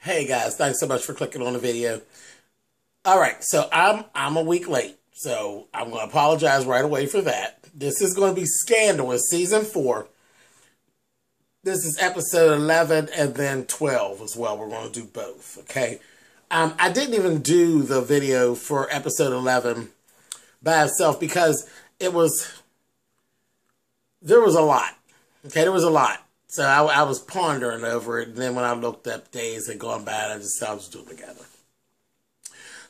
Hey guys, thanks so much for clicking on the video. All right, so I'm a week late, so I'm going to apologize right away for that. This is going to be Scandal, season 4. This is episode 11 and then 12 as well. We're going to do both, okay? I didn't even do the video for episode 11 by itself because there was a lot. Okay, there was a lot. So I was pondering over it, and then when I looked up days had gone by, I just was doing it together.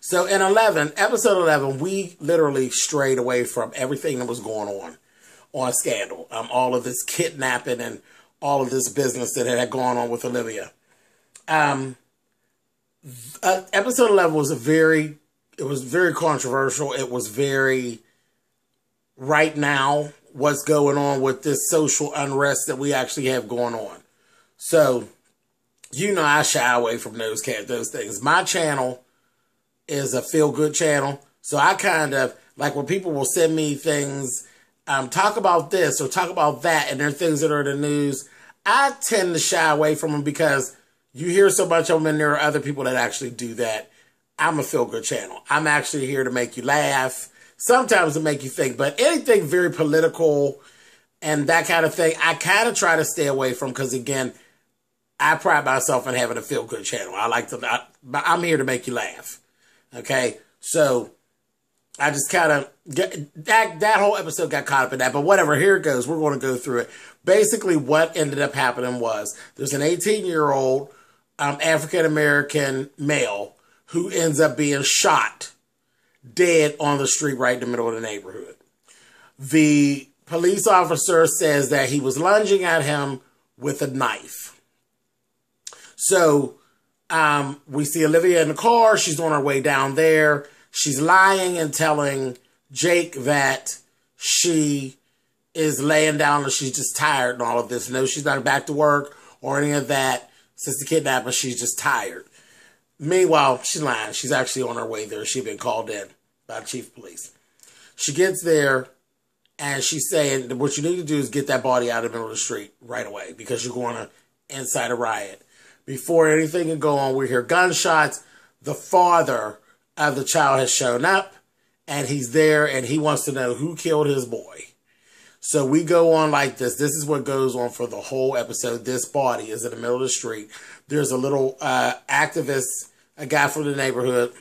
So in episode 11, we literally strayed away from everything that was going on Scandal. All of this kidnapping and all of this business that had gone on with Olivia. Episode 11 was very controversial. It was very right now what's going on with this social unrest that we actually have going on. So, I shy away from those things. My channel is a feel-good channel. So I kind of, like when people will send me things, talk about this or talk about that, and there are things that are in the news, I tend to shy away from them because you hear so much of them and there are other people that actually do that. I'm a feel-good channel. I'm actually here to make you laugh, sometimes to make you think, but anything very political and that kind of thing, I kind of try to stay away from because, again, I pride myself in having a feel-good channel. I'm here to make you laugh. Okay, so I just kind of that whole episode got caught up in that, but whatever, here it goes. We're going to go through it. Basically, what ended up happening was there's an 18-year-old African-American male who ends up being shot dead on the street right in the middle of the neighborhood. The police officer says that he was lunging at him with a knife. So we see Olivia in the car. She's on her way down there. She's lying and telling Jake that she is laying down and she's just tired and all of this. No, she's not back to work or any of that. Since the kidnapping, she's just tired. Meanwhile, she's lying. She's actually on her way there. She'd been called in by the chief of police. She gets there and she's saying, what you need to do is get that body out of the middle of the street right away because you're going to incite a riot. Before anything can go on, we hear gunshots. The father of the child has shown up and he's there and he wants to know who killed his boy. So we go on like this. This is what goes on for the whole episode. This body is in the middle of the street. There's a little activist, a guy from the neighborhood,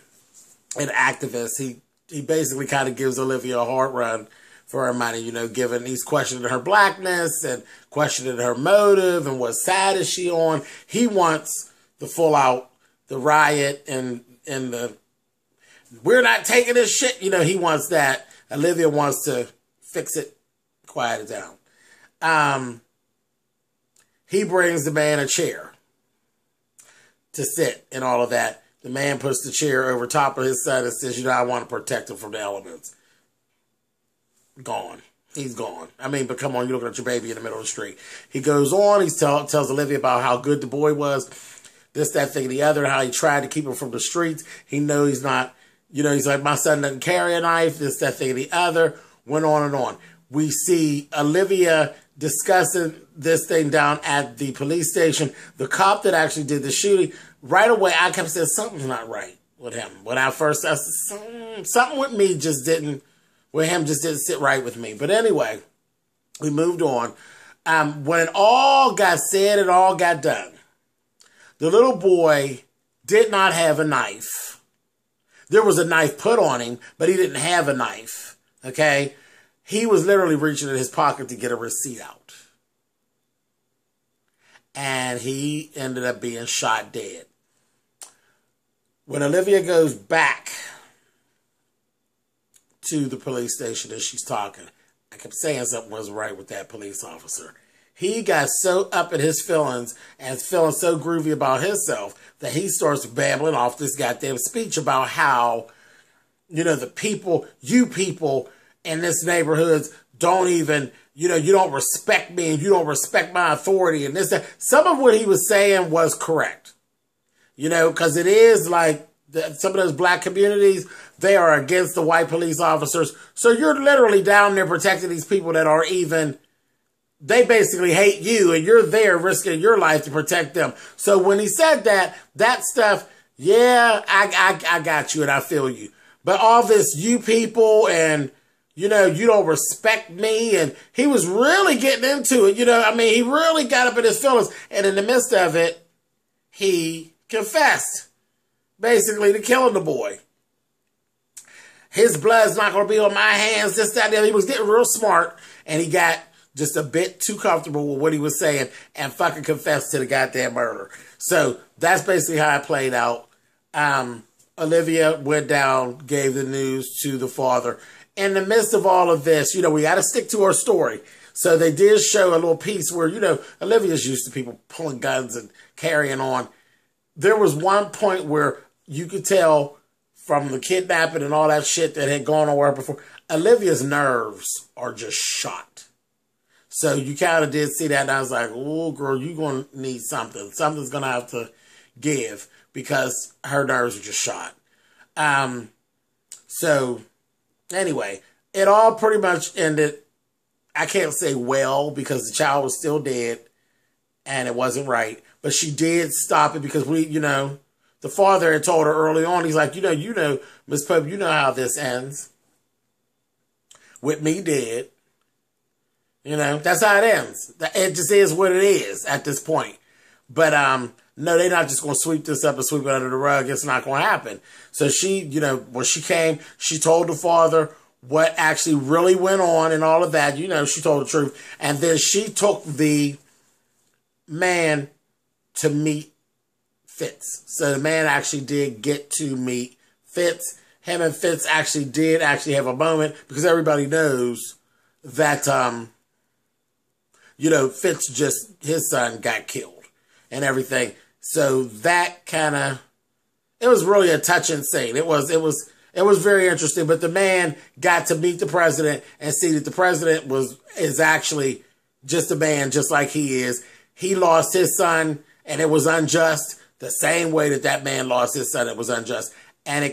an activist. He basically kind of gives Olivia a hard run for her money, he's questioning her blackness and questioning her motive and what side is she on. He wants the full out, the riot and the, we're not taking this shit. He wants that. Olivia wants to fix it, quiet it down. He brings the man a chair to sit and all of that. The man puts the chair over top of his son and says, I want to protect him from the elements. Gone. He's gone. But come on, you're looking at your baby in the middle of the street. He goes on. He tells Olivia about how good the boy was. This, that, thing, the other. How he tried to keep him from the streets. He knows he's not, he's like, my son doesn't carry a knife. This, that, thing, the other. Went on and on. We see Olivia discussing this thing down at the police station. The cop that actually did the shooting, right away, I kept saying, something's not right with him. When I said, something with me just didn't sit right with me. But anyway, we moved on. When it all got said, it all got done. The little boy did not have a knife. There was a knife put on him, but he didn't have a knife. Okay? He was literally reaching in his pocket to get a receipt out. And he ended up being shot dead. When Olivia goes back to the police station and she's talking, I kept saying something was right with that police officer. He got so up in his feelings and feeling so groovy about himself that he starts babbling off this goddamn speech about how, the people, you people in this neighborhood don't even, you don't respect me and you don't respect my authority and this, that. Some of what he was saying was correct, because it is like some of those black communities, they are against the white police officers. So you're literally down there protecting these people that are even they basically hate you and you're there risking your life to protect them. So when he said that, that stuff, yeah, I got you and I feel you. But all this you people and, you know, you don't respect me. And he was really getting into it. You know, I mean, he really got up in his feelings. And in the midst of it, he confessed basically to killing the boy. His blood's not going to be on my hands, this, that, and the other. He was getting real smart, and he got just a bit too comfortable with what he was saying and fucking confessed to the goddamn murder. So that's basically how it played out. Olivia went down, gave the news to the father. In the midst of all of this, you know, we got to stick to our story. So they did show a little piece where, you know, Olivia's used to people pulling guns and carrying on. There was one point where you could tell from the kidnapping and all that shit that had gone on with her before, Olivia's nerves are just shot. So you kind of did see that, and I was like, oh, girl, you're going to need something. Something's going to have to give because her nerves are just shot. So anyway, it all pretty much ended, I can't say well because the child was still dead and it wasn't right. But she did stop it because we, you know, the father had told her early on, he's like, you know, Miss Pope, you know how this ends. With me dead. You know, that's how it ends. It just is what it is at this point. But no, they're not just going to sweep this up and sweep it under the rug. It's not going to happen. So she, you know, when she came, she told the father what actually really went on and all of that. You know, she told the truth. And then she took the man to meet Fitz. So the man actually did get to meet Fitz. Him and Fitz actually did have a moment because everybody knows that, you know, Fitz just, his son got killed and everything. So that kind of, it was really a touching scene. It was very interesting, but the man got to meet the president and see that the president is actually just a man just like he is. He lost his son and it was unjust. The same way that man lost his son, it was unjust. And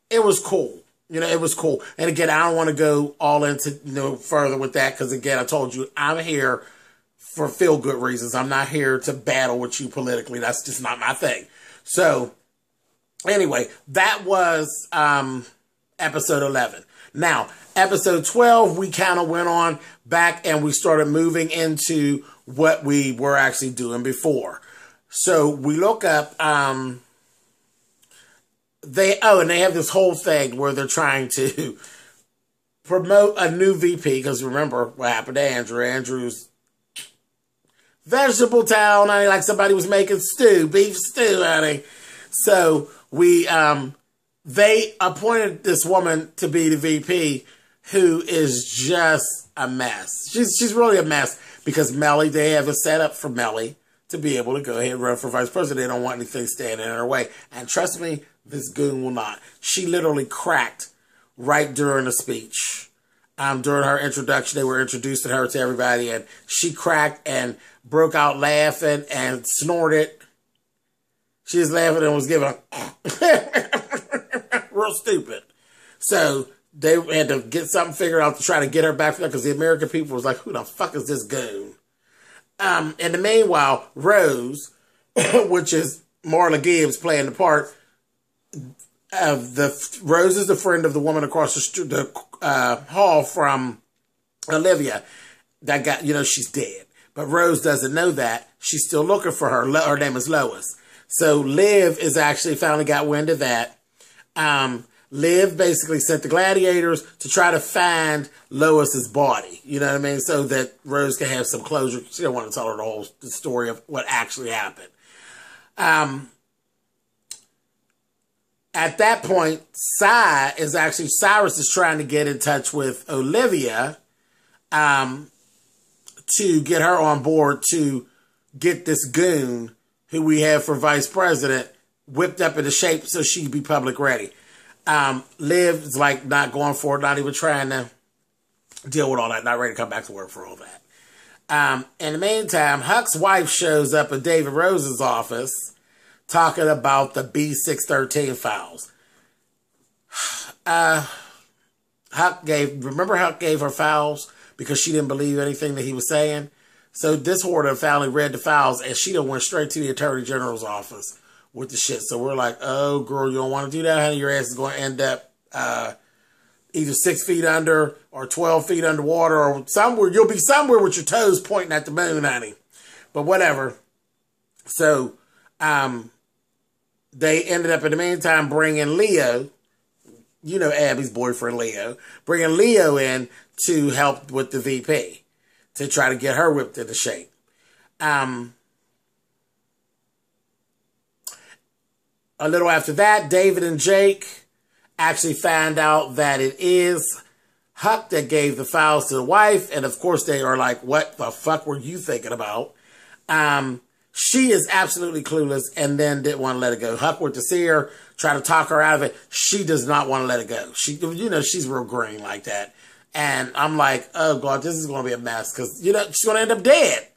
it was cool. You know, it was cool. And again, I don't want to go all into, you know, further with that. Because again, I told you, I'm here for feel-good reasons. I'm not here to battle with you politically. That's just not my thing. So anyway, that was episode 11. Now, episode 12, we kind of went on back and we started moving into what we were actually doing before. So we look up, and they have this whole thing where they're trying to promote a new VP, because remember what happened to Andrew. Andrew's vegetable town, honey, like somebody was making beef stew, honey. So they appointed this woman to be the VP who is just a mess. She's really a mess because Melly, they have it set up for Melly to be able to go ahead and run for vice president. They don't want anything standing in her way. And trust me, this goon will not. She literally cracked right during the speech. During her introduction, they were introducing her to everybody, and she cracked and broke out laughing and snorted. She was laughing and was giving real stupid. So they had to get something figured out to try to get her back from there because the American people was like, who the fuck is this goon? In the meanwhile, Rose, which is Marla Gibbs playing the part, Rose is the friend of the woman across the hall from Olivia that got, you know, she's dead. But Rose doesn't know that. She's still looking for her. Her name is Lois. So Liv is actually finally got wind of that. Liv basically sent the gladiators to try to find Lois's body. You know what I mean? So that Rose can have some closure. She didn't want to tell her the story of what actually happened. At that point, Cyrus is trying to get in touch with Olivia to get her on board to get this goon who we have for vice president whipped up into shape so she can be public ready. Liv's like not going for it, not even trying to deal with all that, not ready to come back to work for all that. In the meantime, Huck's wife shows up at David Rose's office talking about the B613 files. Huck gave her files, because she didn't believe anything that he was saying. So this whore finally read the files, and she done went straight to the Attorney General's office with the shit. So we're like, oh, girl, you don't want to do that, honey. Your ass is going to end up either 6 feet under or 12 feet underwater, or somewhere. You'll be somewhere with your toes pointing at the moon, honey. But whatever. So they ended up in the meantime bringing Leo, you know, Abby's boyfriend Leo, bringing Leo in to help with the VP to try to get her whipped into shape. A little after that, David and Jake actually found out that it is Huck that gave the files to the wife. And of course they are like, what the fuck were you thinking about? She is absolutely clueless and then didn't want to let it go. Huck went to see her, try to talk her out of it. She does not want to let it go. She, you know, she's real green like that. And I'm like, oh God, this is going to be a mess because, you know, she's going to end up dead.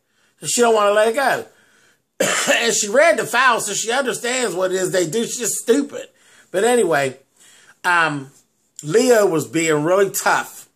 She don't want to let it go. And she read the file, so she understands what it is they do. She's just stupid. But anyway, Leo was being really tough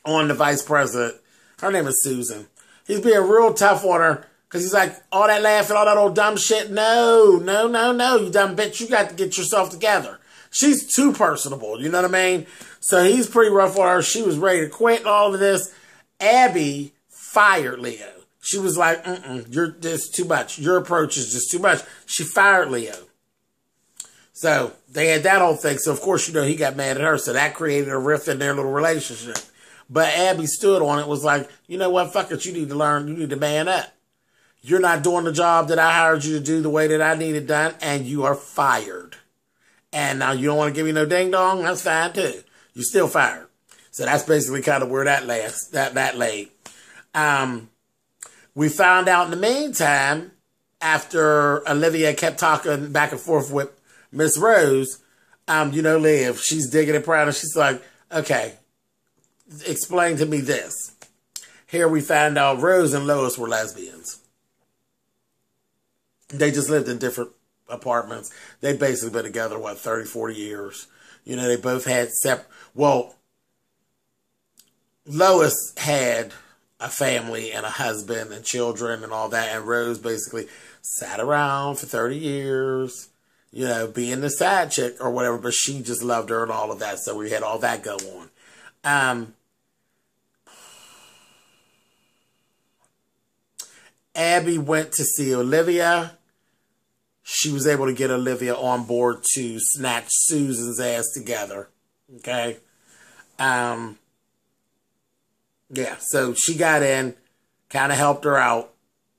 on the vice president. Her name is Susan. He's being real tough on her because he's like, all that laughing, all that old dumb shit. No, no, no, no, you dumb bitch. You got to get yourself together. She's too personable. You know what I mean? So he's pretty rough on her. She was ready to quit and all of this. Abby fired Leo. She was like, you're just too much. Your approach is just too much. She fired Leo. So they had that whole thing. So, of course, you know, he got mad at her. So that created a rift in their little relationship. But Abby stood on it, was like, you know what? Fuck it. You need to learn. You need to man up. You're not doing the job that I hired you to do the way that I need it done. And you are fired. And now you don't want to give me no ding dong. That's fine, too. You're still fired. So that's basically kind of where that laid. We found out in the meantime, after Olivia kept talking back and forth with Miss Rose, you know, Liv, she's digging it proud, and she's like, okay, explain to me this. Here we found out Rose and Lois were lesbians. They just lived in different apartments. They basically been together, what, 30, 40 years. You know, they both had well, Lois had a family and a husband and children and all that. And Rose basically sat around for 30 years, you know, being the side chick or whatever, but she just loved her and all of that. So we had all that go on. Abby went to see Olivia. She was able to get Olivia on board to snatch Susan's ass together. Okay. Yeah, so she got in, kind of helped her out,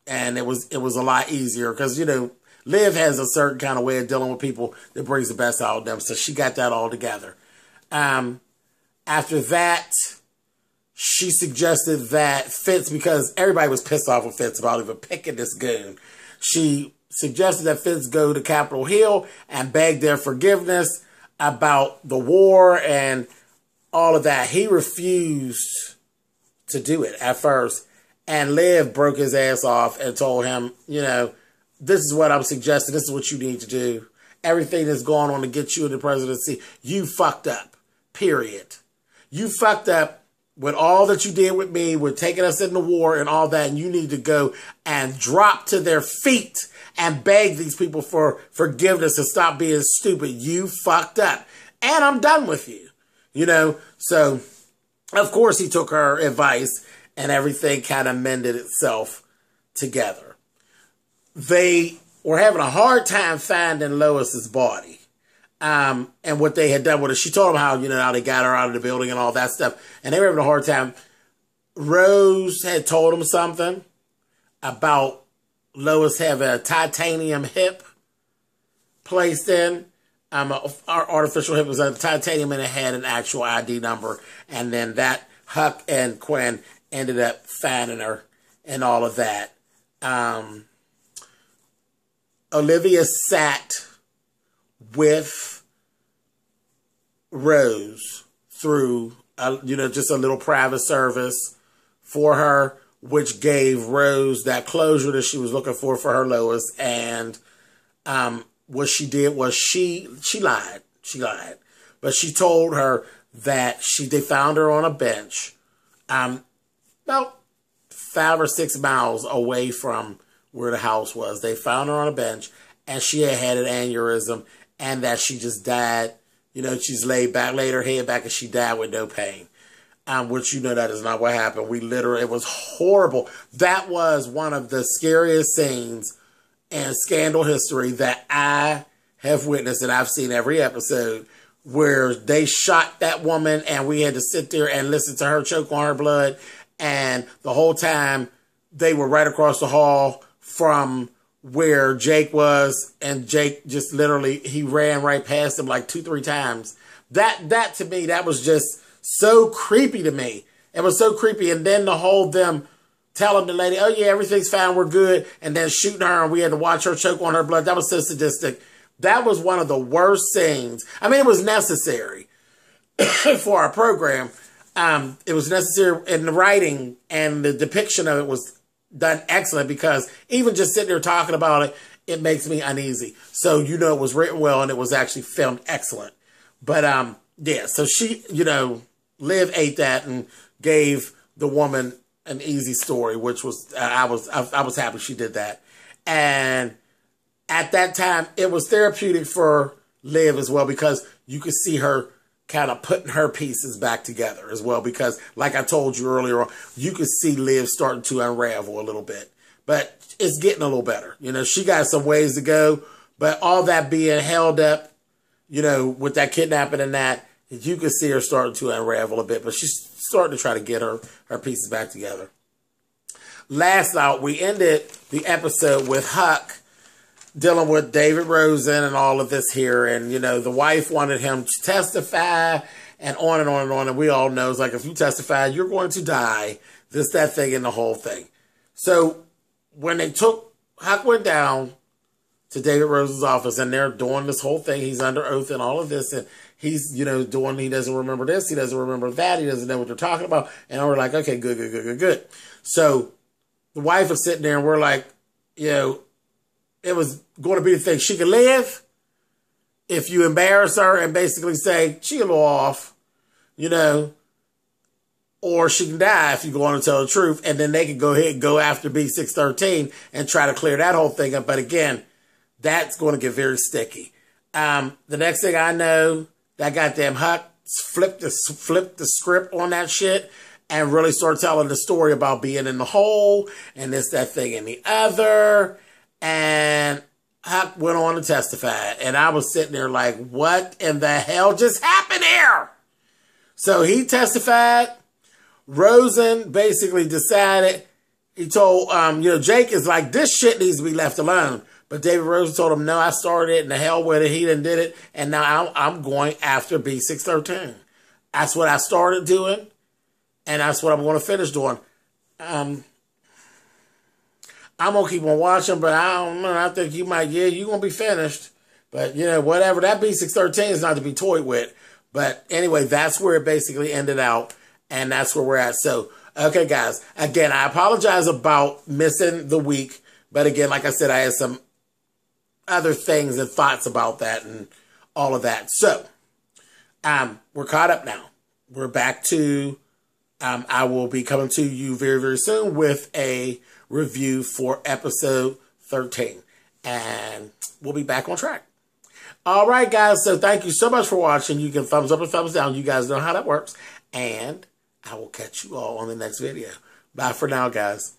and it was a lot easier because, you know, Liv has a certain kind of way of dealing with people that brings the best out of them, so she got that all together. After that, she suggested that Fitz, because everybody was pissed off with Fitz about even picking this goon, she suggested that Fitz go to Capitol Hill and beg their forgiveness about the war and all of that. He refused to do it at first. And Liv broke his ass off and told him, you know, this is what I'm suggesting. This is what you need to do. Everything that's going on to get you in the presidency, you fucked up, period. You fucked up with all that you did with me, with taking us in the war and all that. And you need to go and drop to their feet and beg these people for forgiveness and stop being stupid. You fucked up. And I'm done with you. You know, so of course he took her advice and everything kind of mended itself together. They were having a hard time finding Lois's body. And what they had done with her. She told them how, you know, how they got her out of the building and all that stuff. And they were having a hard time. Rose had told them something about Lois having a titanium hip placed in. Our artificial hip was a titanium and it had an actual ID number. And then that Huck and Quinn ended up finding her and all of that. Olivia sat with Rose through, you know, just a little private service for her, which gave Rose that closure that she was looking for her Lois. And what she did was she lied. She lied. But she told her that they found her on a bench. about 5 or 6 miles away from where the house was. They found her on a bench, and she had an aneurysm, and that she just died. You know, she's laid her head back, and she died with no pain. Which, you know, that is not what happened. It was horrible. That was one of the scariest scenes in scandal history that I have witnessed, and I've seen every episode, where they shot that woman, and we had to sit there and listen to her choke on her blood. And the whole time, they were right across the hall from where Jake was, and Jake just literally, he ran right past him like 2-3 times. That to me, that was just so creepy to me. It was so creepy. And then the whole them telling the lady, oh yeah, everything's fine, we're good, and then shooting her, and we had to watch her choke on her blood. That was so sadistic. That was one of the worst scenes. I mean, it was necessary for our program. It was necessary in the writing, and the depiction of it was done excellent, because even just sitting there talking about it, it makes me uneasy. So, you know, it was written well, and it was actually filmed excellent. But, yeah, so she, you know, Liv ate that and gave the woman an easy story, which was, I was happy she did that. And at that time, it was therapeutic for Liv as well, because you could see her kind of putting her pieces back together as well, because like I told you earlier on, you could see Liv starting to unravel a little bit, but it's getting a little better. You know, she got some ways to go, but all that being held up, you know, with that kidnapping and that, you could see her starting to unravel a bit, but she's starting to try to get her pieces back together. Last out, we ended the episode with Huck dealing with David Rosen and all of this here. And, you know, the wife wanted him to testify and on and on and on. And we all know, it's like, if you testify, you're going to die. This, that thing, and the whole thing. So when Huck went down to David Rosen's office, and they're doing this whole thing. He's under oath and all of this. And he's, you know, he doesn't remember this. He doesn't remember that. He doesn't know what they're talking about. And we're like, okay, good. So the wife is sitting there, and we're like, you know, it was going to be the thing. She can live if you embarrass her and basically say, she can go off, you know, or she can die if you go on and tell the truth. And then they can go ahead and go after B613 and try to clear that whole thing up. But again, that's going to get very sticky. The next thing I know, that goddamn Huck flipped the script on that shit and really started telling the story about being in the hole and this, that thing, and the other. And Huck went on to testify. And I was sitting there like, what in the hell just happened here? So he testified. Rosen basically decided, he told, you know, Jake is like, this shit needs to be left alone. But David Rosen told him, no, I started it, and the hell with it. He done did it. And now I'm going after B613. That's what I started doing. And that's what I'm going to finish doing. I'm going to keep on watching, but I don't know. I think you might, yeah, you're going to be finished. But, you know, whatever. That B613 is not to be toyed with. But anyway, that's where it basically ended out. And that's where we're at. So, okay, guys. Again, I apologize about missing the week. But again, like I said, I had some other things and thoughts about that and all of that. So, we're caught up now. We're back to, I will be coming to you very, very soon with a review for episode 13. And we'll be back on track. All right, guys. So thank you so much for watching. You can thumbs up or thumbs down. You guys know how that works. And I will catch you all on the next video. Bye for now, guys.